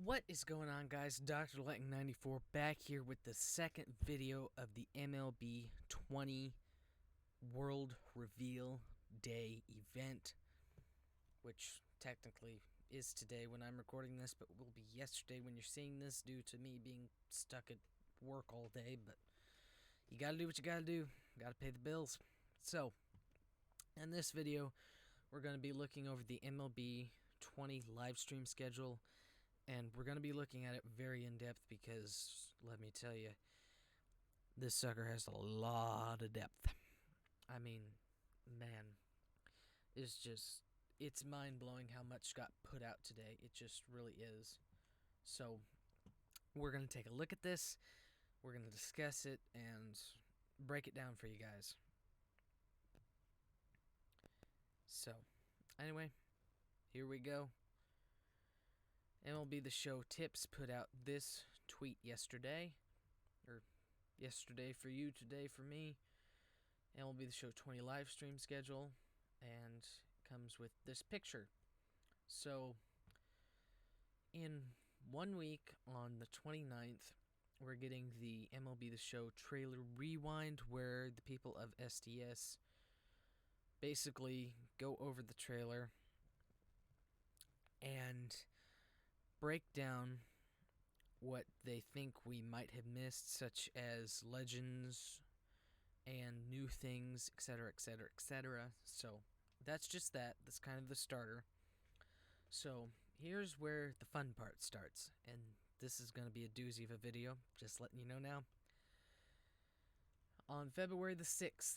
What is going on, guys? Dr. Lightning 94 back here with the second video of the MLB 20 World Reveal Day event, which technically is today when I'm recording this, but will be yesterday when you're seeing this due to me being stuck at work all day. But you gotta do what you gotta do. Gotta pay the bills. So, in this video, we're going to be looking over the MLB 20 live stream schedule. And we're going to be looking at it very in-depth because, let me tell you, this sucker has a lot of depth. I mean, man, it's mind-blowing how much got put out today. It just really is. So, we're going to take a look at this, we're going to discuss it, and break it down for you guys. So, anyway, here we go. MLB The Show Tips put out this tweet yesterday, or yesterday for you, today for me. MLB The Show 20 live stream schedule, and comes with this picture. So, in 1 week on the 29th, we're getting the MLB The Show trailer rewind, where the people of SDS basically go over the trailer and break down what they think we might have missed, such as legends and new things, etc., etc., etc. So that's just that. That's kind of the starter. So here's where the fun part starts, and this is going to be a doozy of a video, just letting you know now. On February the 6th,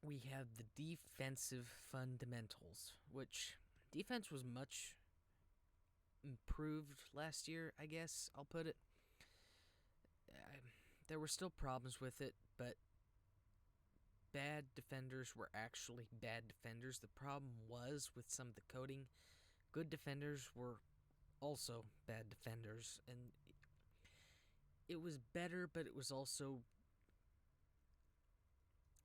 we have the defensive fundamentals, which defense was much improved last year, I guess I'll put it. There were still problems with it, but bad defenders were actually bad defenders. The problem was with some of the coding. Good defenders were also bad defenders, and it was better, but it was also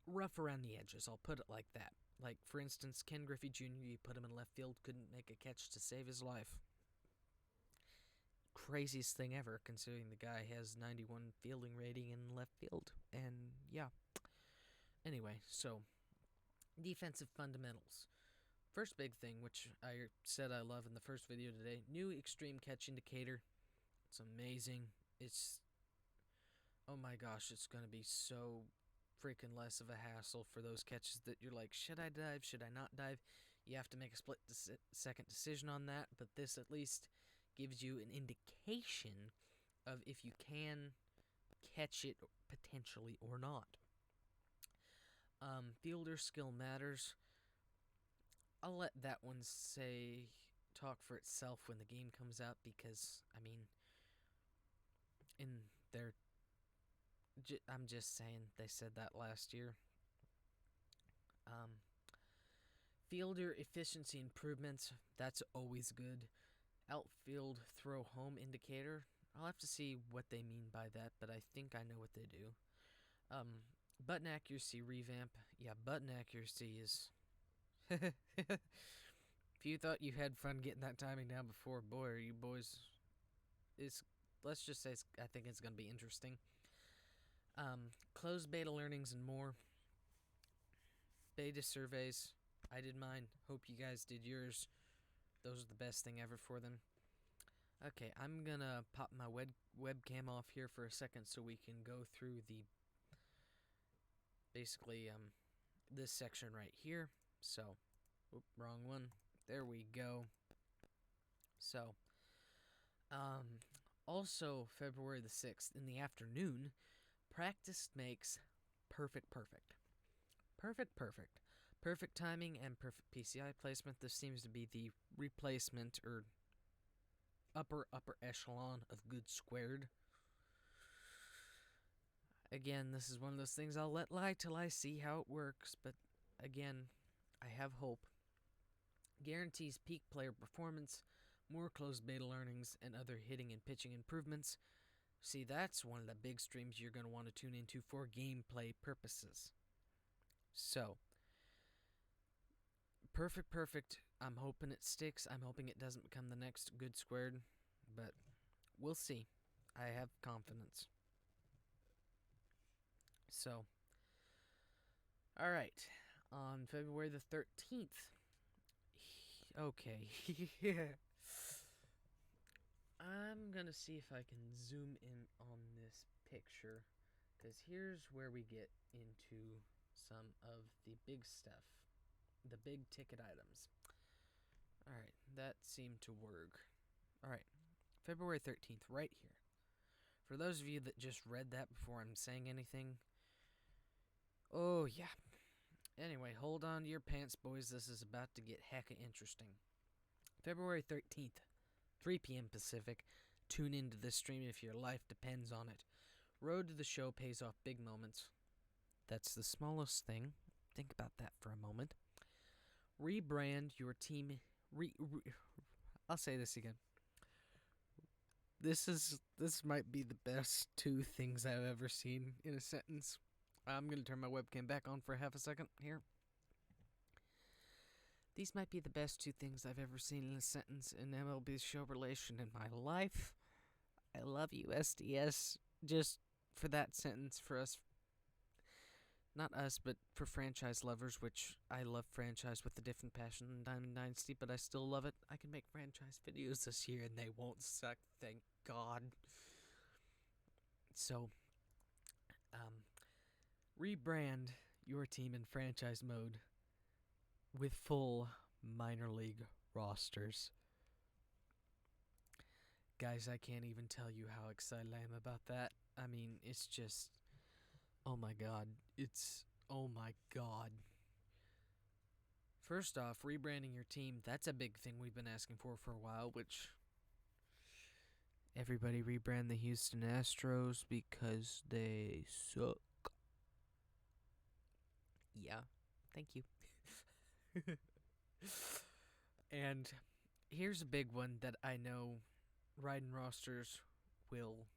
rough around the edges, I'll put it like that. Like, for instance, Ken Griffey Jr., you put him in left field, couldn't make a catch to save his life. Craziest thing ever, considering the guy has 91 fielding rating in left field. And yeah. Anyway, so defensive fundamentals. First big thing, which I said I love in the first video today, new extreme catch indicator. It's amazing. It's, oh my gosh, it's going to be so freaking less of a hassle for those catches that you're like, should I dive, should I not dive? You have to make a split-second decision on that, but this at least gives you an indication of if you can catch it potentially or not. Fielder skill matters. I'll let that one talk for itself when the game comes out, because, I mean, I'm just saying, they said that last year. Fielder efficiency improvements, that's always good. Outfield throw home indicator, I'll have to see what they mean by that, but I think I know what they do. Button accuracy revamp. Yeah, button accuracy is... If you thought you had fun getting that timing down before, boy, are you boys... Let's just say I think it's going to be interesting. Closed beta learnings and more. Beta surveys. I did mine. Hope you guys did yours. Those are the best thing ever for them. Okay, I'm gonna pop my webcam off here for a second so we can go through the basically this section right here. So, wrong one. There we go. So, also February the 6th in the afternoon, practice makes perfect. Perfect timing and perfect PCI placement. This seems to be the replacement or upper echelon of good squared. Again, this is one of those things I'll let lie till I see how it works, but again, I have hope. Guarantees peak player performance, more closed beta learnings, and other hitting and pitching improvements. See, that's one of the big streams you're going to want to tune into for gameplay purposes. So, perfect. I'm hoping it sticks. I'm hoping it doesn't become the next good squared. but we'll see. I have confidence. So, alright. On February the 13th. Okay. I'm gonna see if I can zoom in on this picture, because here's where we get into some of the big stuff, the big ticket items. Alright, that seemed to work. Alright, February 13th, right here. For those of you that just read that before I'm saying anything, oh yeah. Anyway, hold on to your pants, boys. This is about to get hecka interesting. February 13th, 3 p.m. Pacific. Tune into this stream if your life depends on it. Road to the show pays off big moments. That's the smallest thing. Think about that for a moment. Rebrand your team. I'll say this again. This might be the best two things I've ever seen in a sentence. I'm going to turn my webcam back on for half a second here. These might be the best two things I've ever seen in a sentence in MLB's show relation in my life. I love you, SDS, just for that sentence, for us, not us, but for franchise lovers, which I love franchise with a different passion than Diamond Dynasty, but I still love it. I can make franchise videos this year and they won't suck, thank God. So, rebrand your team in franchise mode with full minor league rosters. Guys, I can't even tell you how excited I am about that. I mean, it's just, oh my God. Oh my God. First off, rebranding your team, that's a big thing we've been asking for a while, which everybody rebrand the Houston Astros because they suck. Yeah, thank you. And here's a big one that I know Ryden Rosters will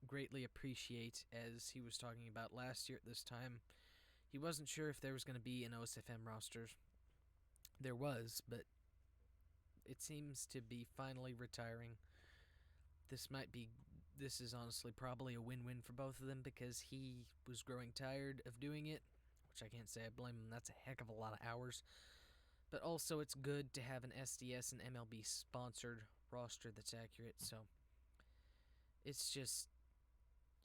greatly appreciate, as he was talking about last year at this time. He wasn't sure if there was going to be an OSFM roster. There was, but it seems to be finally retiring. This is honestly probably a win-win for both of them, because he was growing tired of doing it, which I can't say I blame him. That's a heck of a lot of hours. But also, it's good to have an SDS and MLB sponsored roster that's accurate. So it's just,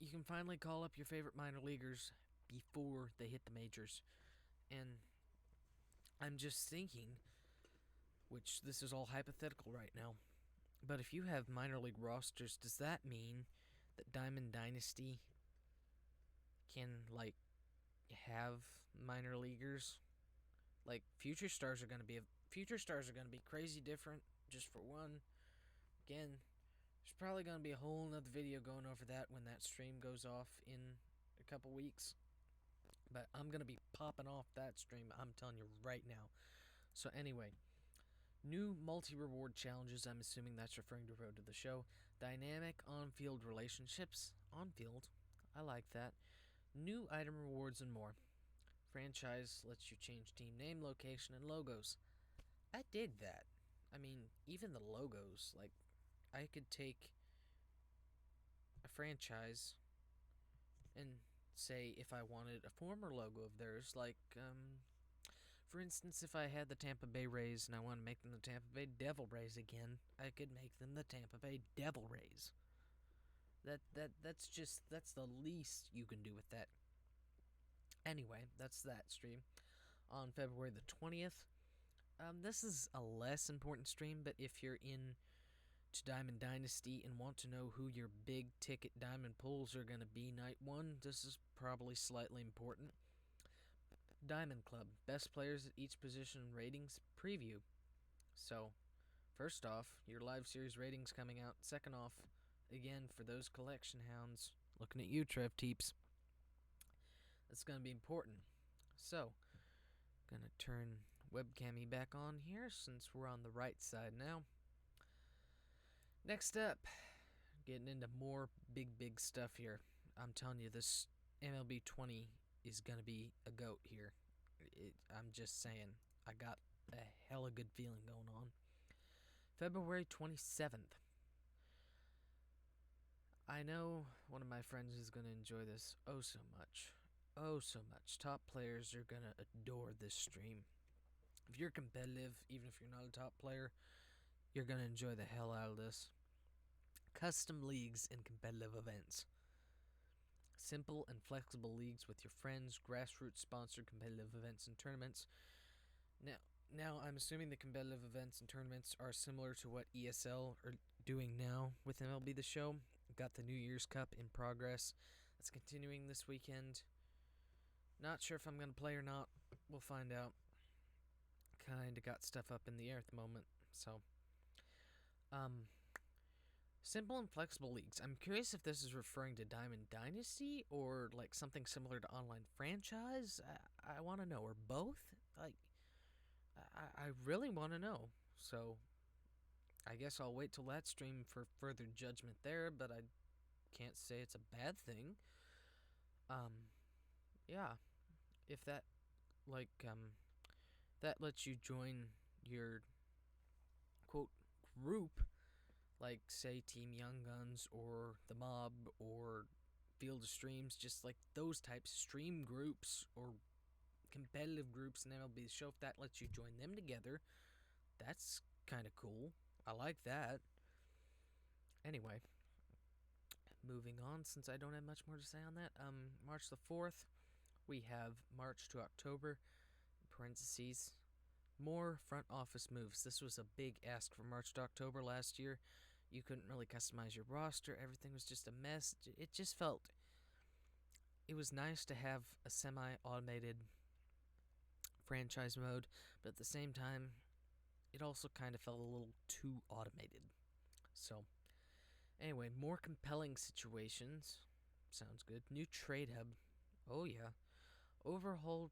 you can finally call up your favorite minor leaguers before they hit the majors. And I'm just thinking, which this is all hypothetical right now, but if you have minor league rosters, does that mean that Diamond Dynasty can, like, have minor leaguers? Like, future stars are going to be crazy different. Just for one, again, there's probably going to be a whole nother video going over that when that stream goes off in a couple weeks. But I'm going to be popping off that stream, I'm telling you right now. So anyway, new multi-reward challenges, I'm assuming that's referring to Road to the Show. Dynamic on-field relationships. On-field, I like that. New item rewards and more. Franchise lets you change team name, location, and logos. I dig that. I mean, even the logos, like, I could take a franchise and say if I wanted a former logo of theirs, like, for instance, if I had the Tampa Bay Rays and I want to make them the Tampa Bay Devil Rays again, I could make them the Tampa Bay Devil Rays. That's the least you can do with that. Anyway, that's that stream. On February the 20th, this is a less important stream, but if you're in to Diamond Dynasty and want to know who your big ticket diamond pulls are going to be night one, this is probably slightly important. Diamond Club, best players at each position ratings preview. So, first off, your live series ratings coming out. Second off, again, for those collection hounds, looking at you, Trev Teeps, that's going to be important. So, going to turn webcammy back on here since we're on the right side now. Next up, getting into more big stuff here. I'm telling you, this MLB 20 is going to be a goat here. I'm just saying, I got a hella good feeling going on. February 27th. I know one of my friends is going to enjoy this oh so much. Oh so much. Top players are going to adore this stream. If you're competitive, even if you're not a top player, you're going to enjoy the hell out of this. Custom leagues and competitive events. Simple and flexible leagues with your friends, grassroots sponsored competitive events and tournaments. Now I'm assuming the competitive events and tournaments are similar to what ESL are doing now with MLB The Show. Got the New Year's Cup in progress. That's continuing this weekend. Not sure if I'm going to play or not. We'll find out. Kinda got stuff up in the air at the moment. So, simple and flexible leagues. I'm curious if this is referring to Diamond Dynasty or like something similar to Online Franchise. I want to know, or both. Like, I really want to know. So, I guess I'll wait till that stream for further judgment there, but I can't say it's a bad thing. Yeah. If that, that lets you join your, quote, group, like, say, Team Young Guns or The Mob or Field of Streams, just like those types of stream groups or competitive groups in MLB The Show, if that lets you join them together, that's kind of cool. I like that. Anyway, moving on, since I don't have much more to say on that. March the 4th, we have March to October, parentheses, more front office moves. This was a big ask for March to October last year. You couldn't really customize your roster. Everything was just a mess. It just felt... It was nice to have a semi-automated franchise mode, but at the same time, it also kind of felt a little too automated. So, anyway, more compelling situations. Sounds good. New trade hub. Oh, yeah. Overhauled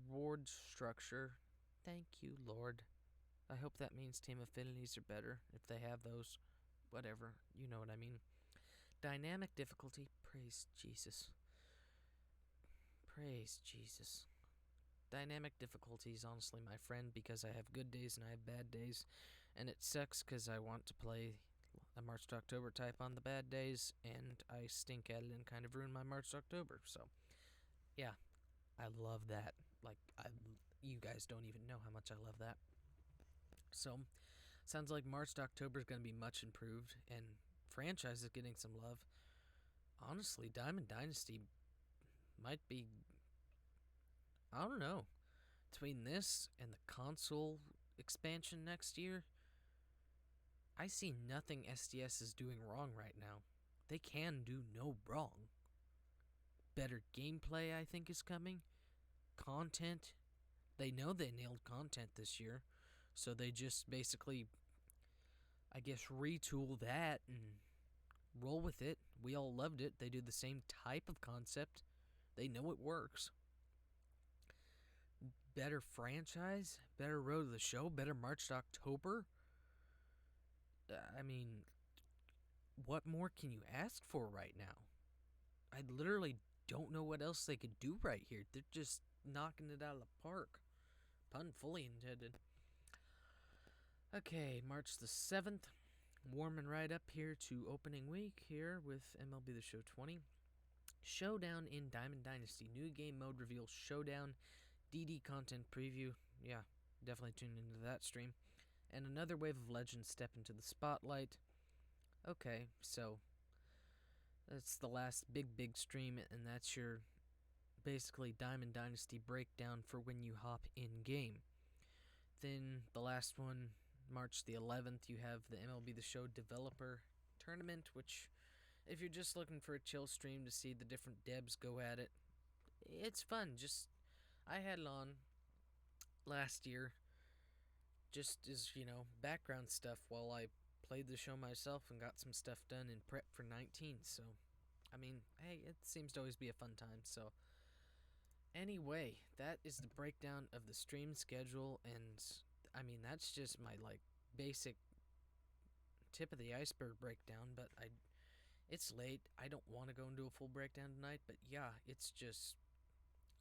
reward structure. Thank you, Lord. I hope that means team affinities are better, if they have those. Whatever. You know what I mean. Dynamic difficulty. Praise Jesus. Praise Jesus. Dynamic difficulty is honestly my friend, because I have good days and I have bad days. And it sucks because I want to play a March to October type on the bad days, and I stink at it and kind of ruin my March to October. So, yeah. I love that. Like, you guys don't even know how much I love that. So, sounds like March to October is going to be much improved, and franchise is getting some love. Honestly, Diamond Dynasty might be, I don't know, between this and the console expansion next year, I see nothing SDS is doing wrong right now. They can do no wrong. Better gameplay, I think, is coming. Content. They know they nailed content this year, so they just basically, I guess, retool that and roll with it. We all loved it. They do the same type of concept. They know it works. Better franchise, better road to the show, better March to October. I mean, what more can you ask for right now? I literally don't know what else they could do right here. They're just knocking it out of the park. Pun fully intended. Okay, March the 7th. Warming right up here to opening week here with MLB The Show 20. Showdown in Diamond Dynasty. New game mode reveal Showdown. DD content preview. Yeah, definitely tune into that stream. And another wave of legends step into the spotlight. Okay, so that's the last big stream, and that's your basically Diamond Dynasty breakdown for when you hop in game. Then the last one, March the 11th, you have the MLB The Show Developer Tournament, which, if you're just looking for a chill stream to see the different devs go at it, it's fun. Just, I had it on last year, just as, background stuff while I played the show myself and got some stuff done in prep for 19. So, I mean, hey, it seems to always be a fun time. So, anyway, that is the breakdown of the stream schedule, and I mean, that's just my basic tip of the iceberg breakdown. But it's late. I don't want to go into a full breakdown tonight. But yeah, it's just,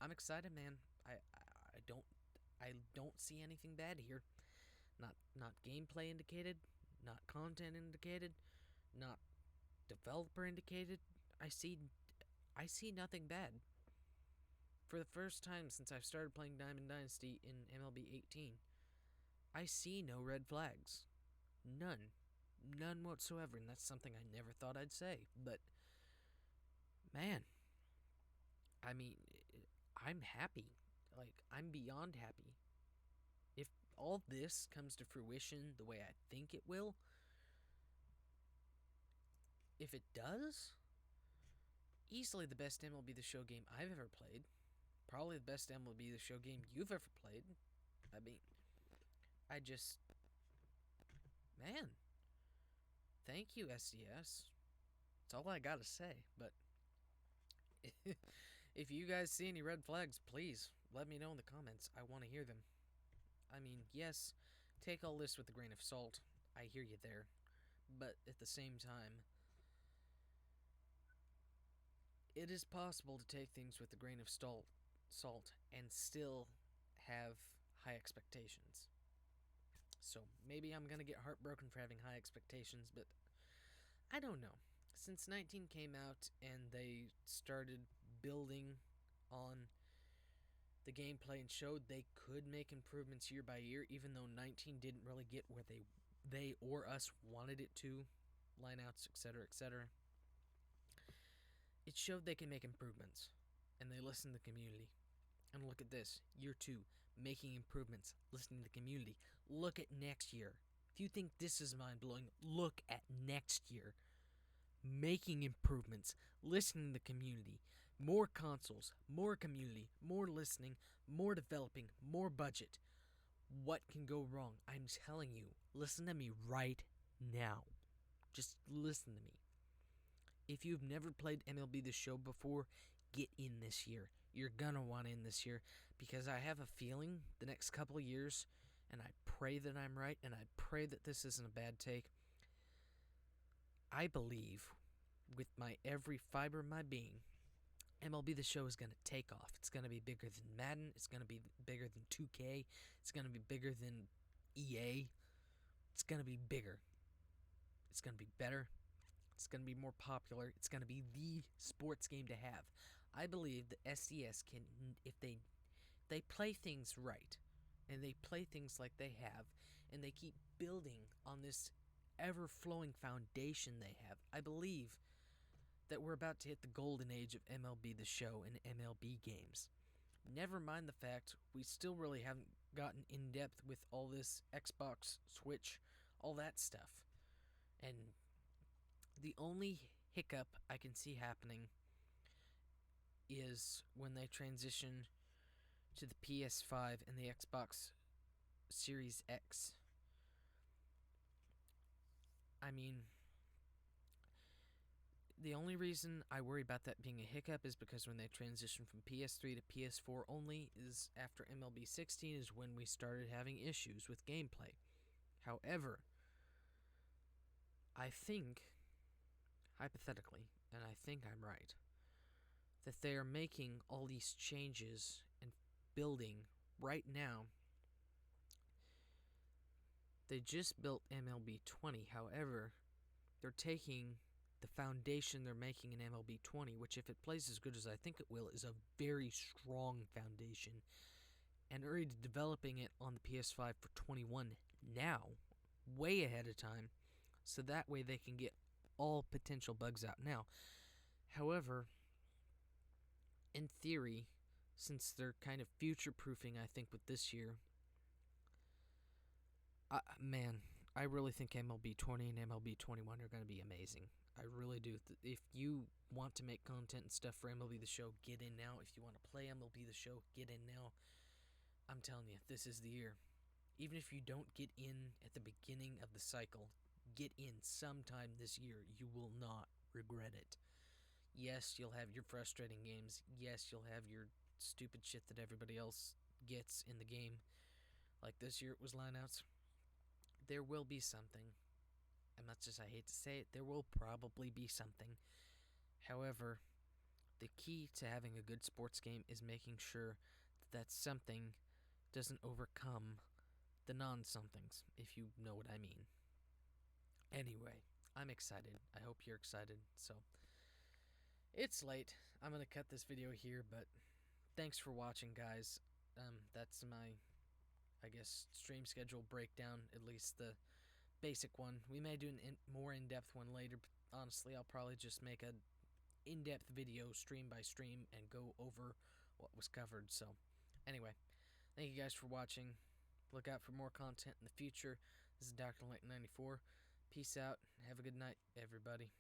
I'm excited, man. I don't see anything bad here. Not gameplay indicated, not content indicated, not developer indicated, I see nothing bad. For the first time since I've started playing Diamond Dynasty in MLB 18, I see no red flags. None. None whatsoever, and that's something I never thought I'd say. But, man, I mean, I'm happy. Like, I'm beyond happy. If all this comes to fruition the way I think it will, if it does, easily the best MLB The Show game I've ever played. Probably the best MLB The Show game you've ever played. I mean, I just... Man. Thank you, SDS. That's all I gotta say. But if you guys see any red flags, please let me know in the comments. I want to hear them. I mean, yes, take all this with a grain of salt. I hear you there. But at the same time, it is possible to take things with a grain of salt and still have high expectations. So maybe I'm going to get heartbroken for having high expectations, but I don't know. Since 19 came out and they started building on the gameplay and showed they could make improvements year by year, even though 19 didn't really get where they or us wanted it to, lineouts, etc., etc. It showed they can make improvements, and they listened to the community. And look at this, year 2, making improvements, listening to the community. Look at next year. If you think this is mind-blowing, look at next year. Making improvements, listening to the community, more consoles, more community, more listening, more developing, more budget. What can go wrong? I'm telling you, listen to me right now. Just listen to me. If you've never played MLB The Show before, get in this year. You're gonna want in this year, because I have a feeling the next couple of years, and I pray that I'm right, and I pray that this isn't a bad take, I believe, with my every fiber of my being, MLB The Show is going to take off. It's going to be bigger than Madden. It's going to be bigger than 2K. It's going to be bigger than EA. It's going to be bigger. It's going to be better. It's going to be more popular. It's going to be the sports game to have. I believe that SDS can, if they play things right, and they play things like they have, and they keep building on this ever-flowing foundation they have, I believe that we're about to hit the golden age of MLB The Show and MLB games. Never mind the fact we still really haven't gotten in depth with all this Xbox, Switch, all that stuff. And the only hiccup I can see happening is when they transition to the PS5 and the Xbox Series X. I mean, the only reason I worry about that being a hiccup is because when they transition from PS3 to PS4 only is after MLB 16 is when we started having issues with gameplay. However, I think, hypothetically, and I think I'm right, that they are making all these changes and building right now. They just built MLB 20, however, they're taking the foundation they're making in MLB 20, which if it plays as good as I think it will, is a very strong foundation, and already developing it on the PS5 for 21 now, way ahead of time, so that way they can get all potential bugs out now. However, in theory, since they're kind of future-proofing, I think, with this year, man, I really think MLB 20 and MLB 21 are going to be amazing. I really do. If you want to make content and stuff for MLB The Show, get in now. If you want to play MLB The Show, get in now. I'm telling you, this is the year. Even if you don't get in at the beginning of the cycle, get in sometime this year. You will not regret it. Yes, you'll have your frustrating games. Yes, you'll have your stupid shit that everybody else gets in the game. Like this year it was lineouts. There will be something. And much as I hate to say it, there will probably be something. However, the key to having a good sports game is making sure that something doesn't overcome the non-somethings, if you know what I mean. Anyway, I'm excited. I hope you're excited. So, it's late. I'm going to cut this video here, but thanks for watching, guys. That's my, I guess, stream schedule breakdown, at least the basic one. We may do a more in-depth one later, but honestly, I'll probably just make a in-depth video stream by stream and go over what was covered. So, anyway, thank you guys for watching. Look out for more content in the future. This is Dr. Link 94. Peace out. Have a good night, everybody.